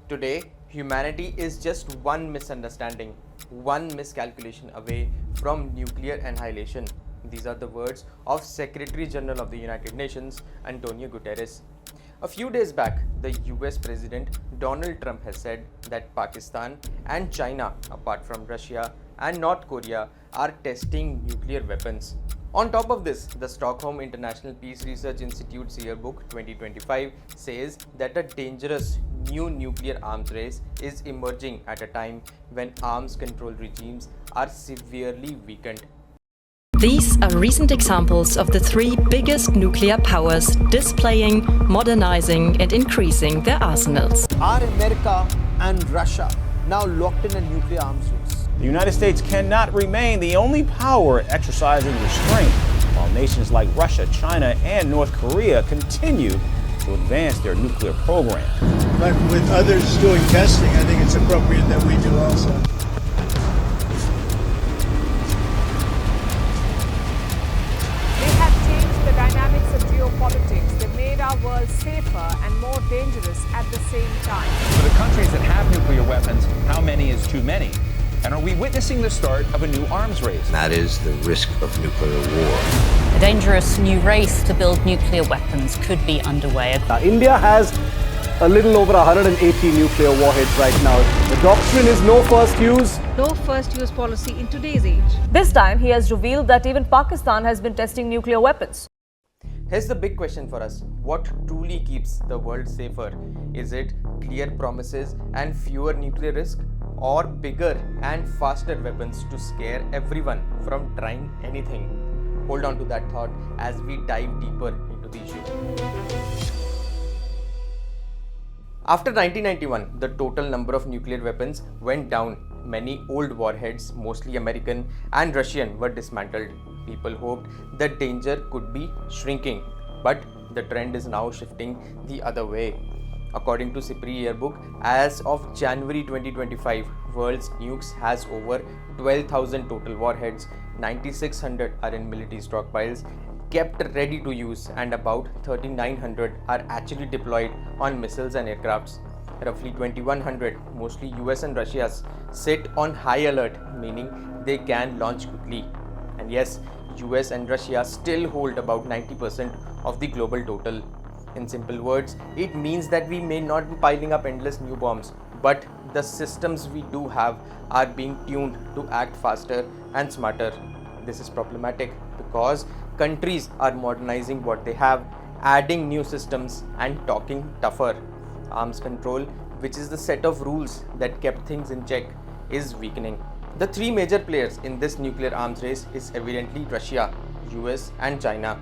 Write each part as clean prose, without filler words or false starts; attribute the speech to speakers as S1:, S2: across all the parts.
S1: Today, humanity is just one misunderstanding, one miscalculation away from nuclear annihilation. These are the words of Secretary General of the United Nations, Antonio Guterres. A few days back, the US President Donald Trump has said that Pakistan and China, apart from Russia and North Korea, are testing nuclear weapons. On top of this, the Stockholm International Peace Research Institute's yearbook 2025 says that a dangerous new nuclear arms race is emerging at a time when arms control regimes are severely weakened.
S2: These are recent examples of the three biggest nuclear powers displaying, modernizing and increasing their arsenals.
S3: Are America and Russia now locked in a nuclear arms race?
S4: The United States cannot remain the only power exercising restraint, while nations like Russia, China, and North Korea continue to advance their nuclear program.
S5: But with others doing testing, I think it's appropriate that we do also.
S6: They have changed the dynamics of geopolitics. They've made our world safer and more dangerous at the same time.
S7: For the countries that have nuclear weapons, how many is too many? And are we witnessing the start of a new arms race?
S8: That is the risk of nuclear war.
S9: A dangerous new race to build nuclear weapons could be underway.
S10: India has a little over 180 nuclear warheads right now. The doctrine is no first use.
S11: No first use policy in today's age.
S12: This time, he has revealed that even Pakistan has been testing nuclear weapons.
S1: Here's the big question for us. What truly keeps the world safer? Is it clear promises and fewer nuclear risk? Or bigger and faster weapons to scare everyone from trying anything? Hold on to that thought as we dive deeper into the issue. After 1991, the total number of nuclear weapons went down. Many old warheads, mostly American and Russian, were dismantled. People hoped the danger could be shrinking, but the trend is now shifting the other way. According to SIPRI yearbook, as of January 2025, world's nukes has over 12,000 total warheads, 9,600 are in military stockpiles, kept ready to use, and about 3,900 are actually deployed on missiles and aircrafts. Roughly 2,100, mostly US and Russia's, sit on high alert, meaning they can launch quickly. And yes, US and Russia still hold about 90% of the global total. In simple words, it means that we may not be piling up endless new bombs, but the systems we do have are being tuned to act faster and smarter. This is problematic because countries are modernizing what they have, adding new systems and talking tougher. Arms control, which is the set of rules that kept things in check, is weakening. The three major players in this nuclear arms race is evidently Russia, US and China.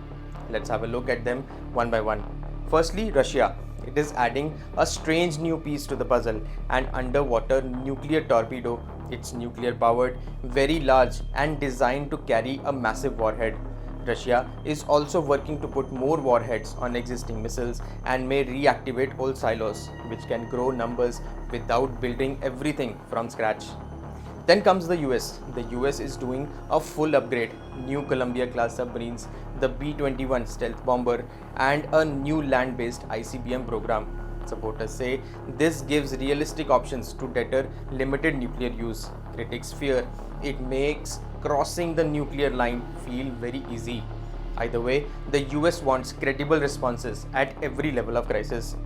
S1: Let's have a look at them one by one. Firstly, Russia. It is adding a strange new piece to the puzzle, an underwater nuclear torpedo. It's nuclear powered, very large and designed to carry a massive warhead. Russia is also working to put more warheads on existing missiles and may reactivate old silos, which can grow numbers without building everything from scratch. Then comes the US. The US is doing a full upgrade, new Columbia-class submarines, the B-21 stealth bomber, and a new land-based ICBM program. Supporters say this gives realistic options to deter limited nuclear use. Critics fear it makes crossing the nuclear line feel very easy. Either way, the US wants credible responses at every level of crisis.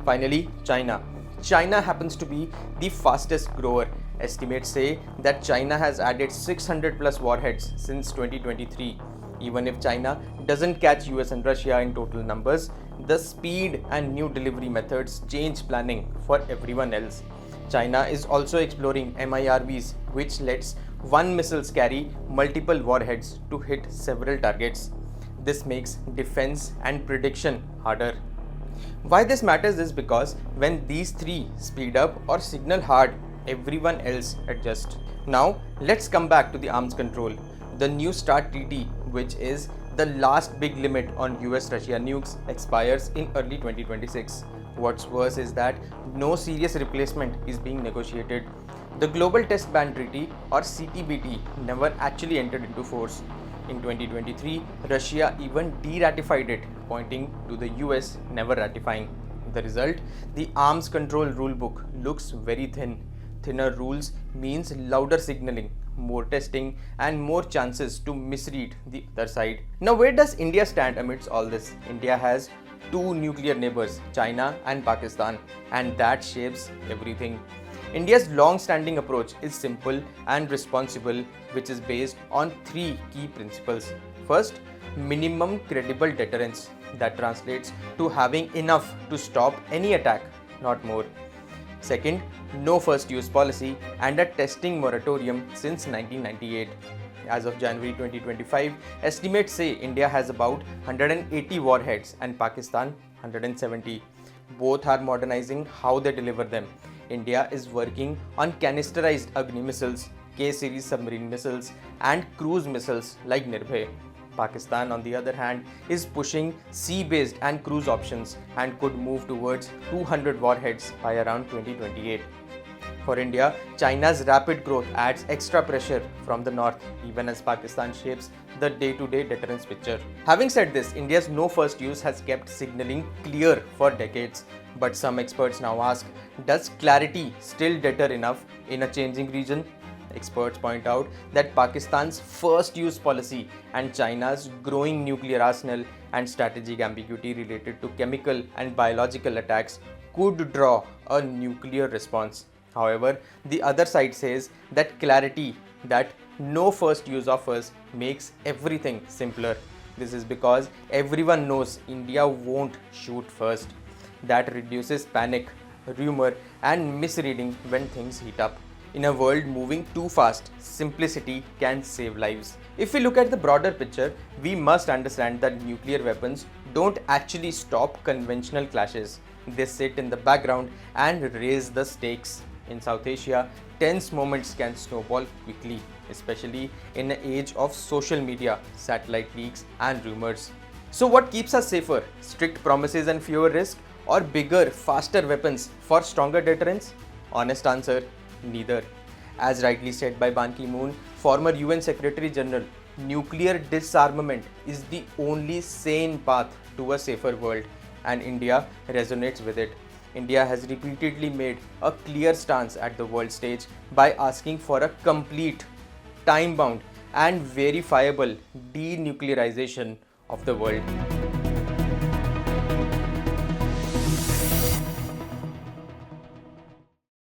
S1: Finally, China. China happens to be the fastest grower. Estimates say that China has added 600 plus warheads since 2023. Even if China doesn't catch US and Russia in total numbers, the speed and new delivery methods change planning for everyone else. China is also exploring MIRVs, which lets one missile carry multiple warheads to hit several targets. This makes defense and prediction harder. Why this matters is because when these three speed up or signal hard, everyone else adjusts. Now, let's come back to the arms control. The New START treaty, which is the last big limit on US-Russia nukes, expires in early 2026. What's worse is that no serious replacement is being negotiated. The Global Test Ban Treaty, or CTBT, never actually entered into force. In 2023, Russia even de-ratified it, pointing to the US never ratifying. The result? The arms control rulebook looks very thin. Thinner rules means louder signaling, more testing, and more chances to misread the other side. Now, where does India stand amidst all this? India has two nuclear neighbors, China and Pakistan, and that shapes everything. India's long-standing approach is simple and responsible, which is based on three key principles. First, minimum credible deterrence. That translates to having enough to stop any attack, not more. Second, no first use policy and a testing moratorium since 1998. As of January 2025, estimates say India has about 180 warheads and Pakistan 170. Both are modernizing how they deliver them. India is working on canisterized Agni missiles, K-series submarine missiles, and cruise missiles like Nirbhay. Pakistan, on the other hand, is pushing sea-based and cruise options and could move towards 200 warheads by around 2028. For India, China's rapid growth adds extra pressure from the north, even as Pakistan shapes the day-to-day deterrence picture. Having said this, India's no first use has kept signaling clear for decades. But some experts now ask, does clarity still deter enough in a changing region? Experts point out that Pakistan's first use policy and China's growing nuclear arsenal and strategic ambiguity related to chemical and biological attacks could draw a nuclear response. However, the other side says that clarity that no first use offers makes everything simpler. This is because everyone knows India won't shoot first. That reduces panic, rumor, and misreading when things heat up. In a world moving too fast, simplicity can save lives. If we look at the broader picture, we must understand that nuclear weapons don't actually stop conventional clashes. They sit in the background and raise the stakes. In South Asia, tense moments can snowball quickly, especially in an age of social media, satellite leaks, and rumors. So what keeps us safer? Strict promises and fewer risk, or bigger, faster weapons for stronger deterrence? Honest answer, neither. As rightly said by Ban Ki-moon, former UN Secretary General, nuclear disarmament is the only sane path to a safer world, and India resonates with it. India has repeatedly made a clear stance at the world stage by asking for a complete, time-bound, and verifiable denuclearization of the world.